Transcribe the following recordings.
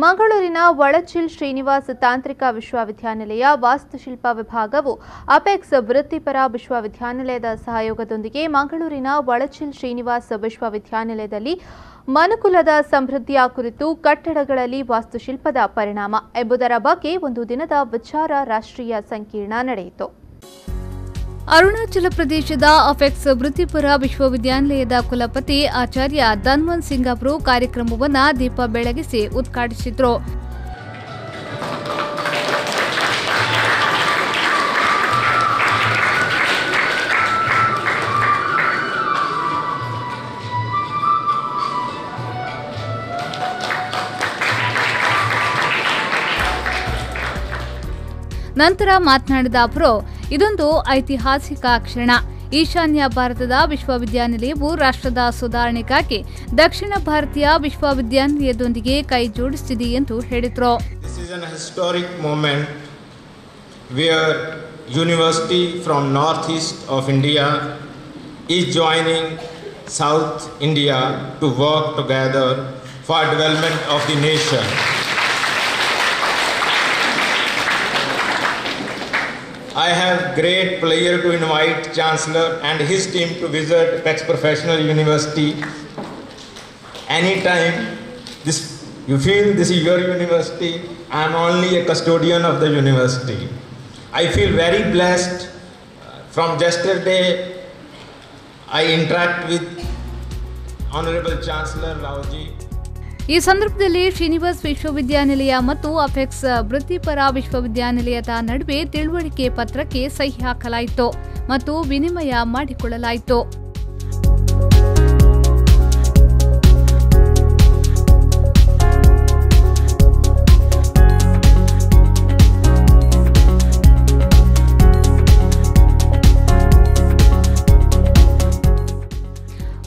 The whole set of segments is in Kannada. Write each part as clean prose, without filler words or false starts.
ಮಂಗಳೂರಿನ ವಳಚಿಲ್ ಶ್ರೀನಿವಾಸ ತಾಂತ್ರಿಕ ವಿಶ್ವವಿದ್ಯಾನಿಲಯ ವಾಸ್ತುಶಿಲ್ಪ ವಿಭಾಗವು ಅಪೆಕ್ಸ್ ವೃತ್ತಿಪರ ವಿಶ್ವವಿದ್ಯಾನಿಲಯದ ಸಹಯೋಗದೊಂದಿಗೆ ಮಂಗಳೂರಿನ ವಳಚಿಲ್ ಶ್ರೀನಿವಾಸ ವಿಶ್ವವಿದ್ಯಾನಿಲಯದಲ್ಲಿ ಮನುಕುಲದ ಸಮೃದ್ಧಿಯ ಕುರಿತು ಕಟ್ಟಡಗಳಲ್ಲಿ ವಾಸ್ತುಶಿಲ್ಪದ ಪರಿಣಾಮ ಎಂಬುದರ ಬಗ್ಗೆ ಒಂದು ದಿನದ ವಿಚಾರ ರಾಷ್ಟ್ರೀಯ ಸಂಕಿರಣ ನಡೆಯಿತು. ಅರುಣಾಚಲ ಪ್ರದೇಶದ ಅಪೆಕ್ಸ್ ವೃತ್ತಿಪರ ವಿಶ್ವವಿದ್ಯಾನಿಲಯದ ಕುಲಪತಿ ಆಚಾರ್ಯ ಧನ್ವಂತ್ ಸಿಂಗ್ ಅವರು ಕಾರ್ಯಕ್ರಮವನ್ನು ದೀಪ ಬೆಳಗಿಸಿ ಉದ್ಘಾಟಿಸಿದರು. ನಂತರ ಮಾತನಾಡಿದ ಅವರು, ಇದೊಂದು ಐತಿಹಾಸಿಕ ಕ್ಷಣ. ಈಶಾನ್ಯ ಭಾರತದ ವಿಶ್ವವಿದ್ಯಾನಿಲಯವು ರಾಷ್ಟ್ರದ ಸುಧಾರಣೆಗಾಗಿ ದಕ್ಷಿಣ ಭಾರತೀಯ ವಿಶ್ವವಿದ್ಯಾನಿಲಯದೊಂದಿಗೆ ಕೈ ಜೋಡಿಸಿದೆ ಎಂದು ಹೇಳಿದರು. This is an historic moment where university from northeast of India is joining South India to work together for development of the nation. I have great pleasure to invite Chancellor and his team to visit Apex Professional University. Anytime you feel this is your university, I am only a custodian of the university. I feel very blessed. From yesterday, I interact with Honorable Chancellor Raoji. ಈ ಸಂದರ್ಭದಲ್ಲಿ ಶ್ರೀನಿವಾಸ್ ವಿಶ್ವವಿದ್ಯಾನಿಲಯ ಮತ್ತು ಅಪೆಕ್ಸ್ ವೃತ್ತಿಪರ ವಿಶ್ವವಿದ್ಯಾನಿಲಯದ ನಡುವೆ ತಿಳುವಳಿಕೆ ಪತ್ರಕ್ಕೆ ಸಹಿ ಹಾಕಲಾಯಿತು ಮತ್ತು ವಿನಿಮಯ ಮಾಡಿಕೊಳ್ಳಲಾಯಿತು.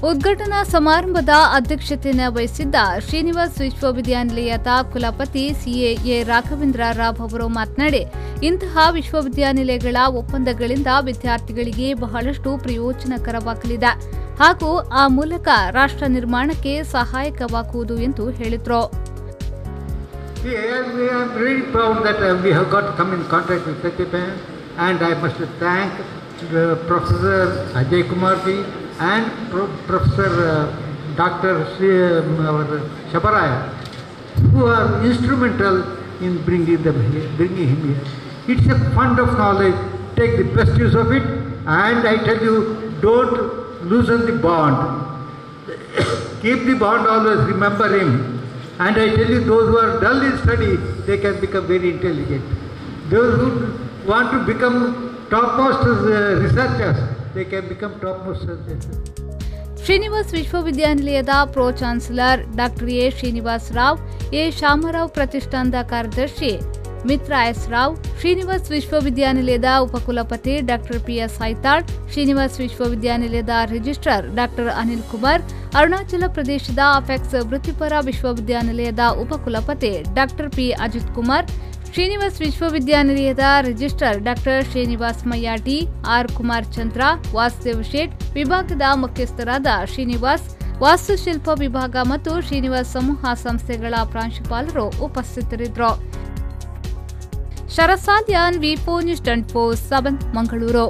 ಉದ್ಘಾಟನಾ ಸಮಾರಂಭದ ಅಧ್ಯಕ್ಷತೆಯನ್ನು ವಹಿಸಿದ್ದ ಶ್ರೀನಿವಾಸ್ ವಿಶ್ವವಿದ್ಯಾನಿಲಯದ ಕುಲಪತಿ ಸಿಎ ರಾಘವೇಂದ್ರ ರಾವ್ ಅವರು ಮಾತನಾಡಿ, ಇಂತಹ ವಿಶ್ವವಿದ್ಯಾನಿಲಯಗಳ ಒಪ್ಪಂದಗಳಿಂದ ವಿದ್ಯಾರ್ಥಿಗಳಿಗೆ ಬಹಳಷ್ಟು ಪ್ರಯೋಜನಕರವಾಗಲಿದೆ ಹಾಗೂ ಆ ಮೂಲಕ ರಾಷ್ಟ್ರ ನಿರ್ಮಾಣಕ್ಕೆ ಸಹಾಯಕವಾಗುವುದು ಎಂದು ಹೇಳಿದರು. And Professor Dr. Shabaraya, who are instrumental in bringing him here. It's a fund of knowledge. Take the best use of it, and I tell you, don't loosen the bond. Keep the bond always. Remember him. And I tell you, those who are dull in study, they can become very intelligent. Those who want to become topmost researchers, they can become topmost researchers. Srinivas ವಿಶ್ವವಿದ್ಯಾನಿಲಯದ pro chancellor doctor A Srinivas Rao, A Shamarao ಪ್ರತಿಷ್ಠಾನದ ಕಾರ್ಯದರ್ಶಿ ಮಿತ್ರ ಎಸ್ ರಾವ್, ಶ್ರೀನಿವಾಸ್ ವಿಶ್ವವಿದ್ಯಾನಿಲಯದ ಉಪಕುಲಪತಿ ಡಾಕ್ಟರ್ ಪಿಎಸ್ ಐತಾಳ್, ಶ್ರೀನಿವಾಸ್ ವಿಶ್ವವಿದ್ಯಾನಿಲಯದ ರಿಜಿಸ್ಟ್ರಾರ್ ಡಾಕ್ಟರ್ ಅನಿಲ್ ಕುಮಾರ್, ಅರುಣಾಚಲ ಪ್ರದೇಶದ ಅಪೆಕ್ಸ್ ವೃತ್ತಿಪರ ವಿಶ್ವವಿದ್ಯಾನಿಲಯದ ಉಪಕುಲಪತಿ ಡಾಕ್ಟರ್ ಪಿ ಅಜಿತ್ ಕುಮಾರ್, ಶ್ರೀನಿವಾಸ್ ವಿಶ್ವವಿದ್ಯಾನಿಲಯದ registrar doctor Srinivas Mayyati, R Kumar Chandra, Vasudev Shet, ವಿಭಾಗದ ಮುಖ್ಯಸ್ಥರಾದ ಶ್ರೀನಿವಾಸ್, ವಾಸ್ತುಶಿಲ್ಪ ವಿಭಾಗ ಮತ್ತು ಶ್ರೀನಿವಾಸ್ ಸಮೂಹ ಸಂಸ್ಥೆಗಳ ಪ್ರಾಂಶುಪಾಲರು ಉಪಸ್ಥಿತರಿದ್ದರು. ಶರಸಾದ್ಯಾನ್ ವಿ4 ನ್ಯೂಸ್ 24/7 ಮಂಗಳೂರು.